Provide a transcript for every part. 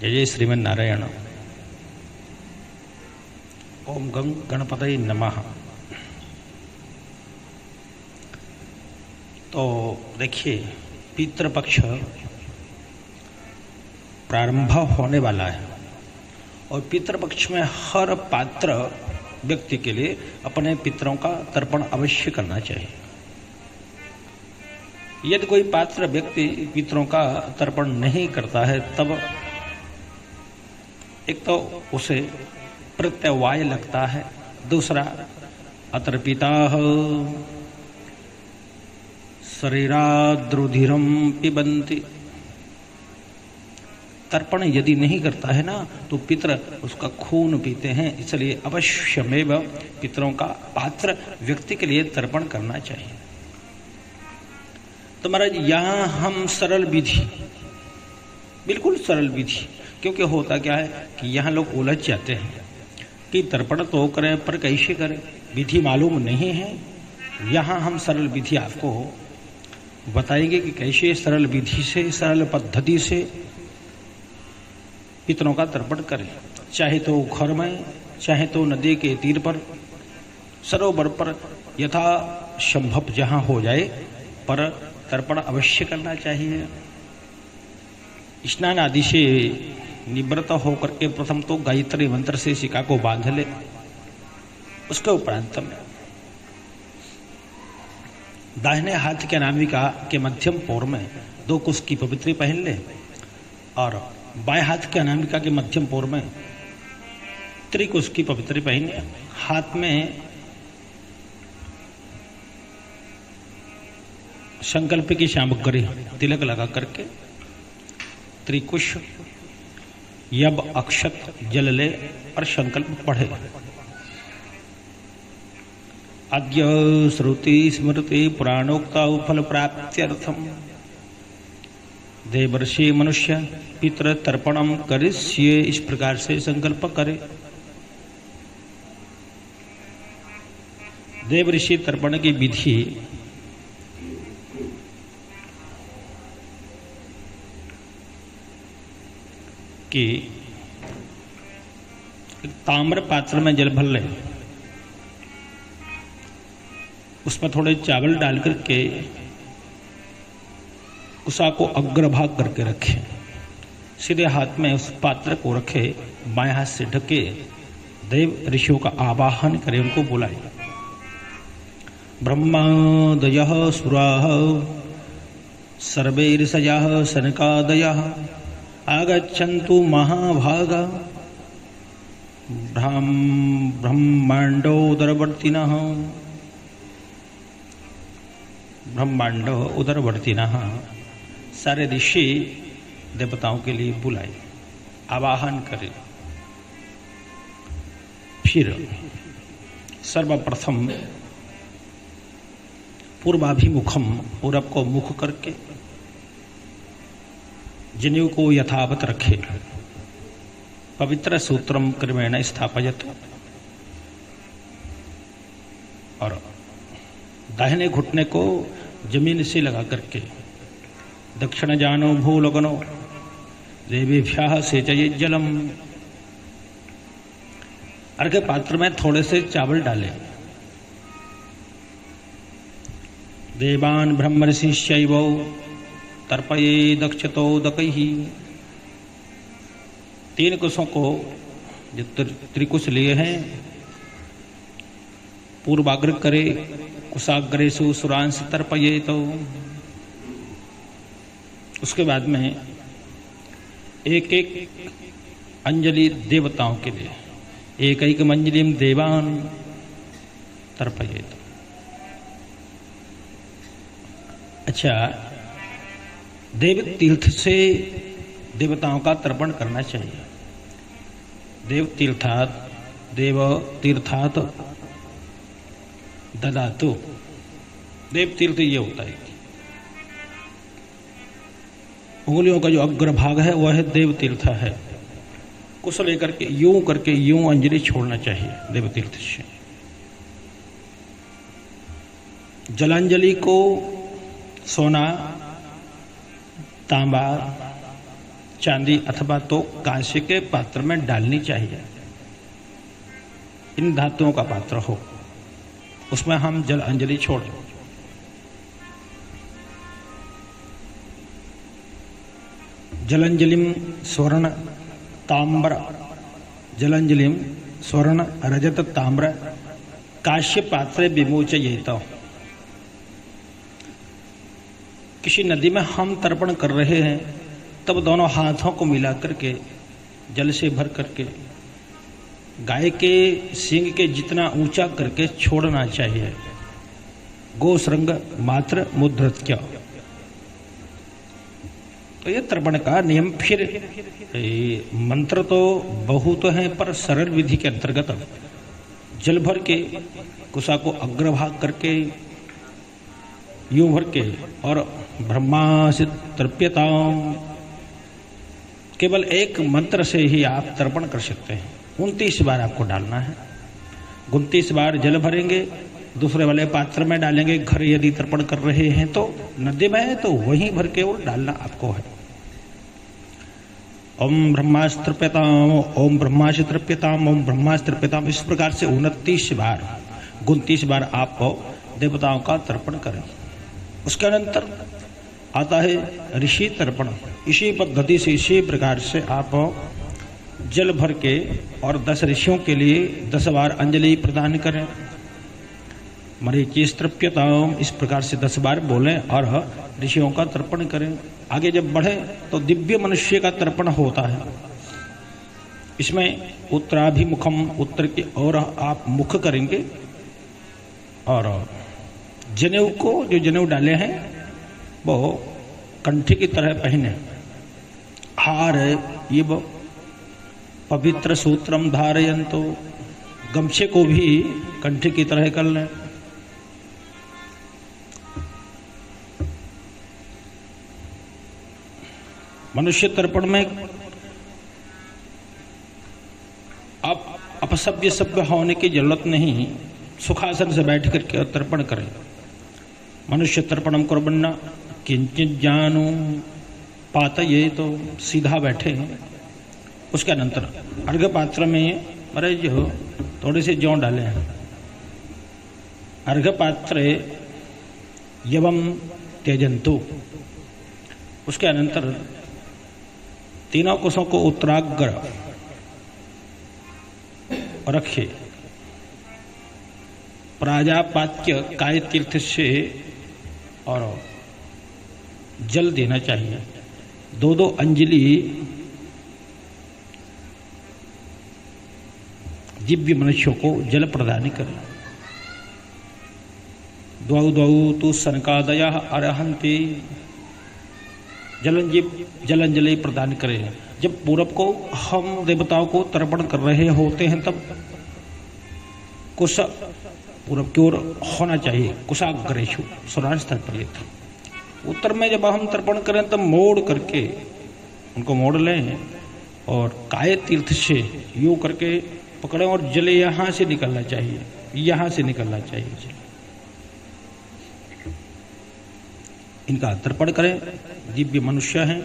जय जय श्रीमन नारायण। ओम गं गणपतये नमः। तो देखिए, पितृपक्ष प्रारंभ होने वाला है और पितृपक्ष में हर पात्र व्यक्ति के लिए अपने पितरों का तर्पण अवश्य करना चाहिए। यदि कोई पात्र व्यक्ति पितरों का तर्पण नहीं करता है तब एक तो उसे प्रत्यवाय लगता है, दूसरा अतर्पिता शरीराद्रुधिरम पिबंती। तर्पण यदि नहीं करता है ना तो पितर उसका खून पीते हैं, इसलिए अवश्यमेव पितरों का पात्र व्यक्ति के लिए तर्पण करना चाहिए। तो महाराज यहां हम सरल विधि, बिल्कुल सरल विधि, क्योंकि होता क्या है कि यहाँ लोग उलझ जाते हैं कि तर्पण तो करें पर कैसे करें, विधि मालूम नहीं है। यहाँ हम सरल विधि आपको बताएंगे कि कैसे सरल विधि से, सरल पद्धति से पितरों का तर्पण करें, चाहे तो घर में, चाहे तो नदी के तीर पर, सरोवर पर, यथा संभव जहाँ हो जाए पर तर्पण अवश्य करना चाहिए। स्नान आदि से निवृत्त होकर के प्रथम तो गायत्री मंत्र से शिका को बांध ले, उसके उपरांत में दाहिने हाथ के अनामिका के मध्यम पोर में 2 कुश की पवित्री पहन ले और बाएं हाथ के अनामिका के मध्यम पोर में त्रिकुश की पवित्री पहन ले। हाथ में संकल्प की सामग्री तिलक लगा करके त्रिकुश यब अक्षत जल ले और संकल्प पढ़े। अद्य श्रुति स्मृति पुराणोक्ता फल प्राप्त्यर्थम देवर्षि मनुष्य पितृ तर्पणम करिष्ये, इस प्रकार से संकल्प करे। देवर्षि तर्पण की विधि कि ताम्र पात्र में जल भर ले, उसमें थोड़े चावल डाल करके कुशा को अग्रभाग करके रखे, सीधे हाथ में उस पात्र को रखे, बाएं हाथ से ढके, देव ऋषियों का आवाहन करे, उनको बुलाए। ब्रह्मादयः सुराः सर्वे ऋषयः सनकादयः आगच्छन्तु महाभागा ब्रह्मांडोदरवर्तिनः ब्रह्मांडो उदरवर्तिनः। सारे ऋषि देवताओं के लिए बुलाए, आवाहन करे। फिर सर्वप्रथम पूर्वाभिमुखम, पूरब को मुख करके जनेऊ को यथावत रखे, पवित्र सूत्रम क्रमेण स्थापयत, और दाहिने घुटने को जमीन से लगा करके दक्षिण जानो भूलगनो देवीभ्यः सेचये जलम। अर्घ्य पात्र में थोड़े से चावल डाले। देवान् ब्रह्मर्षिश्चैव तर्पये दक्षतोदकैः। 3 कुशों को जो त्रिकुश लिए हैं पूर्वाग्र करे, कुशाग्रेषु सुरांश तर्पये। तो उसके बाद में एक एक अंजलि देवताओं के लिए, एक एक मंजलिम देवान तर्पये। अच्छा, देव तीर्थ से देवताओं का तर्पण करना चाहिए। देव तीर्थात ददातु। देव तीर्थ ये होता है, उंगलियों का जो अग्रभाग है वह है देव तीर्थ है। कुछ लेकर के यूं अंजलि छोड़ना चाहिए देव तीर्थ से। जलांजलि को सोना, तांबा चांदी अथवा तो कांसे के पात्र में डालनी चाहिए। इन धातुओं का पात्र हो, उसमें हम जल अंजलि छोड़ जलंजलिम स्वर्ण ताम्र, जलंजलिम स्वर्ण रजत ताम्र काश्य पात्र विमोचयेत। किसी नदी में हम तर्पण कर रहे हैं, तब दोनों हाथों को मिला करके जल से भर करके गाय के सींग के जितना ऊंचा करके छोड़ना चाहिए। गोश्रृंग मात्र मुद्रत्य, तो ये तर्पण का नियम। फिर मंत्र तो बहुत हैं, पर सरल विधि के अंतर्गत जल भर के कुशा को अग्रभाग करके यूं भर के और ब्रह्मासि तर्प्यताम्, केवल एक मंत्र से ही आप तर्पण कर सकते हैं। 29 बार आपको डालना है। 29 बार जल भरेंगे, दूसरे वाले पात्र में डालेंगे। घर यदि तर्पण कर रहे हैं तो नदी में है तो वहीं भर के वो डालना आपको है। ओम ब्रह्मास्त्रप्यताम, ओम ब्रह्मास्त्रप्यताम, ओम ब्रह्मास्त्रप्यताम, इस प्रकार से 29 बार 29 बार आप देवताओं का तर्पण करें। उसके अनंतर आता है ऋषि तर्पण। इसी पद्धति से इसी प्रकार से आप जल भर के और 10 ऋषियों के लिए 10 बार अंजलि प्रदान करें। मरीचिस्त्रप्यताम, इस प्रकार से 10 बार बोलें और ऋषियों का तर्पण करें। आगे जब बढ़े तो दिव्य मनुष्य का तर्पण होता है। इसमें उत्तराभिमुखम, उत्तर की ओर आप मुख करेंगे और जनेऊ को, जो जनेऊ डाले हैं वो कंठी की तरह पहने। हार ये वो पवित्र सूत्रम धारयन्तु, गमछे को भी कंठी की तरह कर लें। मनुष्य तर्पण में आप अपसभ्य सभ्य होने की जरूरत नहीं, सुखासन से बैठ करके तर्पण करें। मनुष्य तर्पणम कुर्वन्ना किंचित जानू पातये, तो सीधा बैठे। उसके अनंतर अर्घ्य पात्र में अरे जो थोड़े से जौ डाले हैं। अर्घ्य पात्र यवम त्यजन्तु। उसके अनंतर तीनों कुशों को उत्तराग्र रखे। प्राजापात्य काय तीर्थ से और जल देना चाहिए। 2-2 अंजलि दिव्य मनुष्यों को जल प्रदान करें। द्वौ द्वौ तु सनकादयः अर्हन्ति, जलांजलि प्रदान करें। जब पूरब को हम देवताओं को तर्पण कर रहे होते हैं तब कुश पूरब की ओर होना चाहिए। कुशाग्रेषु स्वरांश तर्पयेत्। उत्तर में जब हम तर्पण करें तब मोड़ करके उनको मोड़ लें और काय तीर्थ से यूं करके पकड़ें और जल यहाँ से निकलना चाहिए, यहाँ से निकलना चाहिए जल। इनका तर्पण करें। दिव्य मनुष्य हैं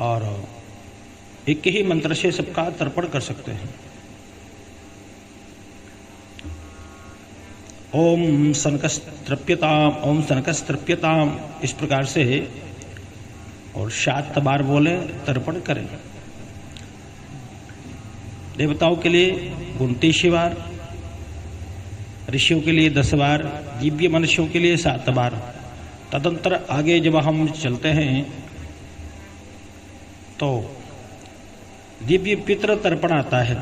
और एक ही मंत्र से सबका तर्पण कर सकते हैं। ओम सनकस्तृप्यताम, ओम सनकस्तृप्यताम, इस प्रकार से और 7 बार बोले तर्पण करें। देवताओं के लिए 29 बार, ऋषियों के लिए 10 बार, दिव्य मनुष्यों के लिए 7 बार। तदंतर आगे जब हम चलते हैं तो दिव्य पितृ तर्पण आता है।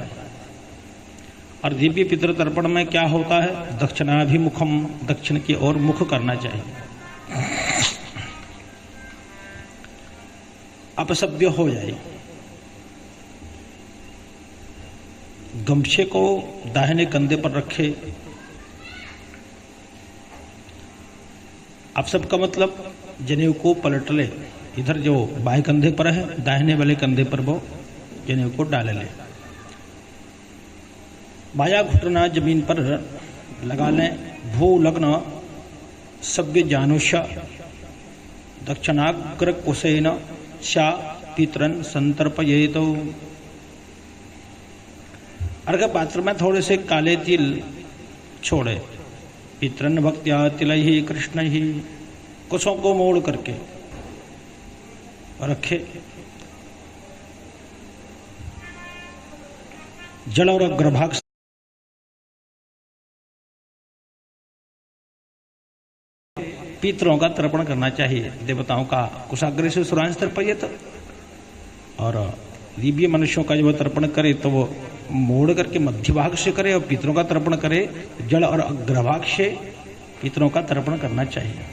और दिव्य पितृ तर्पण में क्या होता है? दक्षिणाभिमुखम, दक्षिण की ओर मुख करना चाहिए। अपसभ्य हो जाए। गमछे को दाहिने कंधे पर रखे। आप सबका मतलब जनेऊ को पलट ले। इधर जो बाएं कंधे पर है, दाहिने वाले कंधे पर वो जनेऊ को डाल ले। बाया घुटना जमीन पर लगा लें। भू लग्न सभ्य जानुष दक्षिणाग्र कुशेन शा पितरन संतर्पयेत। अर्घ पात्र में थोड़े से काले तिल छोड़े, पितरन भक्त्या तिलहि कृष्ण ही, कुशों को मोड़ करके रखे। जल और अग्रभाग पितरों का तर्पण करना चाहिए। देवताओं का कुशाग्र से सुरांश तर्पयेत, और दिव्य मनुष्यों का जब वो तर्पण करे तो वो मोड़ करके मध्य भाग से करे, और पितरों का तर्पण करे जल और अग्रभाग से पितरों का तर्पण करना चाहिए।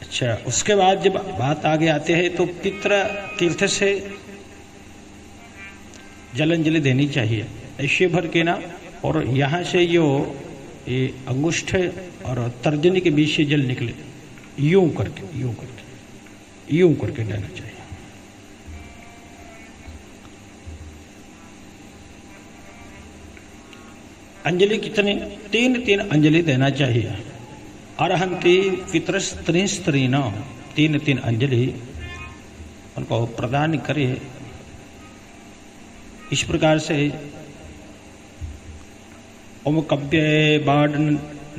अच्छा, उसके बाद जब बात आगे आते हैं तो पितृ तीर्थ से जलांजलि देनी चाहिए, ऐसे भर के ना, और यहाँ से जो ये अंगुष्ठ और तर्जनी के बीच से जल निकले, यूं करके देना चाहिए। अंजलि कितने? 3 अंजलि देना चाहिए। अर्हन्ति पितृस्त्रीन, 3 अंजलि उनको प्रदान करे। इस प्रकार से ओम कव्य वाड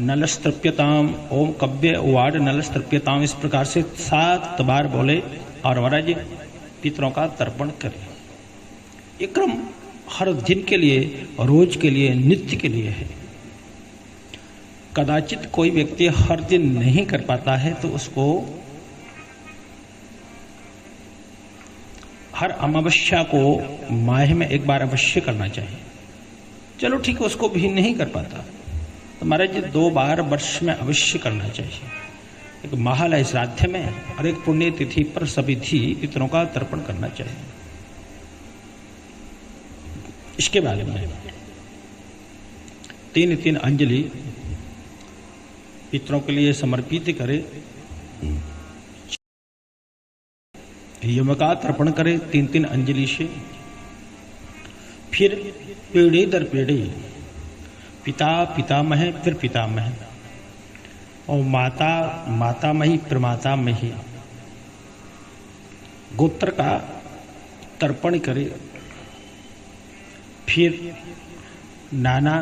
नलस्तृप्यताम, ओम कव्य वाड नलस्तृप्यताम, इस प्रकार से 7 बार बोले और महाराज पितरों का तर्पण करें। ये क्रम हर दिन के लिए, रोज के लिए, नित्य के लिए है। कदाचित कोई व्यक्ति हर दिन नहीं कर पाता है तो उसको हर अमावस्या को माह में एक बार अवश्य करना चाहिए। चलो ठीक है, उसको भी नहीं कर पाता तो महाराज 2 बार वर्ष में अवश्य करना चाहिए। एक महालय श्राद्ध में और एक पुण्य तिथि पर सभी पितरों का तर्पण करना चाहिए। इसके बारे में 3 अंजलि पितरों के लिए समर्पित करे। यम का तर्पण करे 3 अंजलि से। फिर पीढ़ी दर पीढ़ी, पिता पितामह फिर पितामह, और माता मातामही फिर मातामही, गोत्र का तर्पण करे। फिर नाना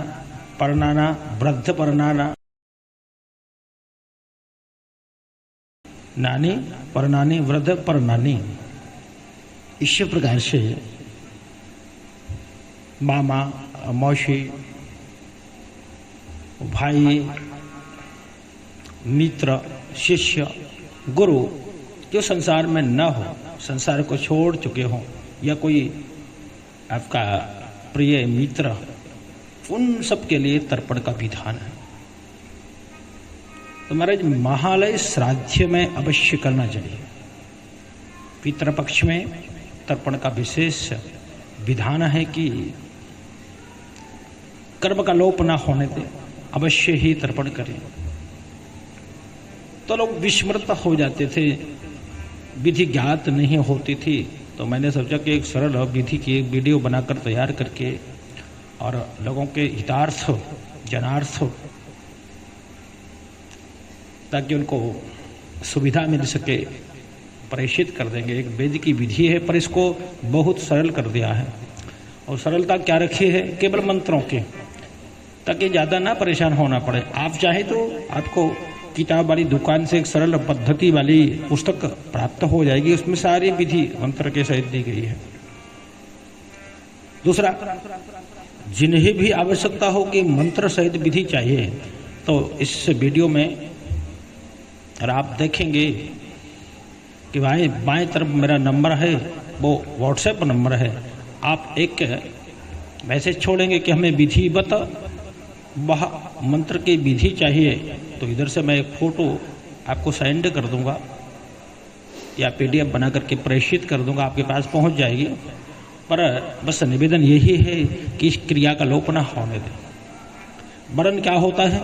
परनाना, वृद्ध परनाना, नानी परनानी, वृद्ध परनानी, इसी प्रकार से मामा, मौसी, भाई, मित्र, शिष्य, गुरु जो संसार में न हो, संसार को छोड़ चुके हों, या कोई आपका प्रिय मित्र, उन सब के लिए तर्पण का विधान है। तो महाराज महालय श्राद्ध में अवश्य करना चाहिए। पितृपक्ष में तर्पण का विशेष विधान है कि कर्म का लोप ना होने दे, अवश्य ही तर्पण करें। तो लोग विस्मृत हो जाते थे, विधि ज्ञात नहीं होती थी, तो मैंने सोचा कि एक सरल विधि की एक वीडियो बनाकर तैयार करके और लोगों के हितार्थ जनार्थ, ताकि उनको सुविधा मिल सके, प्रेषित कर देंगे। एक वेद की विधि है पर इसको बहुत सरल कर दिया है, और सरलता क्या रखी है? केवल मंत्रों के, ताकि ज़्यादा ना परेशान होना पड़े। आप चाहे तो आपको किताब वाली दुकान से एक सरल पद्धति वाली पुस्तक प्राप्त हो जाएगी, उसमें सारी विधि मंत्र के सहित दी गई है। दूसरा, जिन्हें भी आवश्यकता हो कि मंत्र सहित विधि चाहिए, तो इस वीडियो में और आप देखेंगे कि भाई बाएं तरफ मेरा नंबर है, वो व्हाट्सएप नंबर है। आप एक मैसेज छोड़ेंगे कि हमें विधि बता, वह मंत्र की विधि चाहिए, तो इधर से मैं एक फ़ोटो आपको सेंड कर दूंगा या PDF बना करके प्रेषित कर दूंगा, आपके पास पहुंच जाएगी। पर बस निवेदन यही है कि इस क्रिया का लोप न होने दें। वरन क्या होता है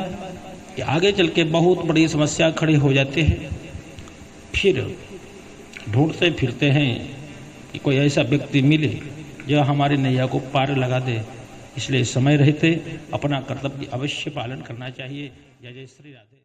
कि आगे चल के बहुत बड़ी समस्या खड़ी हो जाती है। फिर ढूंढते फिरते हैं कि कोई ऐसा व्यक्ति मिले जो हमारी नैया को पार लगा दे। इसलिए समय रहते अपना कर्तव्य अवश्य पालन करना चाहिए। जय जय श्री राधे।